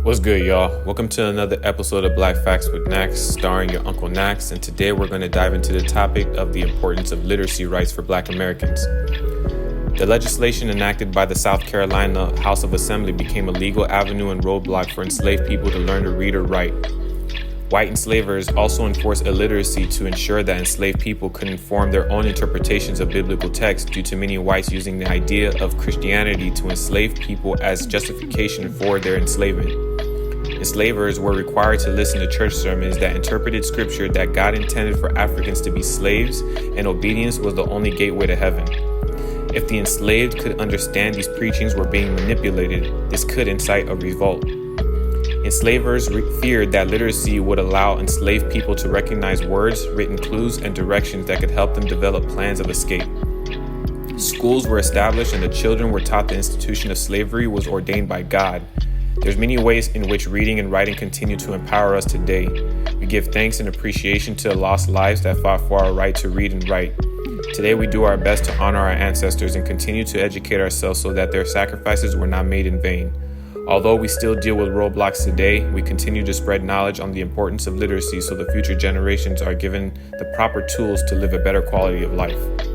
What's good, y'all? Welcome to another episode of Black Facts with Nax, starring your Uncle Nax, and today we're going to dive into the topic of the importance of literacy rights for Black Americans. The legislation enacted by the South Carolina House of Assembly became a legal avenue and roadblock for enslaved people to learn to read or write. White enslavers also enforced illiteracy to ensure that enslaved people couldn't form their own interpretations of biblical texts due to many whites using the idea of Christianity to enslave people as justification for their enslavement. Enslavers were required to listen to church sermons that interpreted scripture that God intended for Africans to be slaves, and obedience was the only gateway to heaven. If the enslaved could understand these preachings were being manipulated, this could incite a revolt. Enslavers feared that literacy would allow enslaved people to recognize words, written clues, and directions that could help them develop plans of escape. Schools were established and the children were taught the institution of slavery was ordained by God. There's many ways in which reading and writing continue to empower us today. We give thanks and appreciation to the lost lives that fought for our right to read and write. Today we do our best to honor our ancestors and continue to educate ourselves so that their sacrifices were not made in vain. Although we still deal with roadblocks today, we continue to spread knowledge on the importance of literacy so the future generations are given the proper tools to live a better quality of life.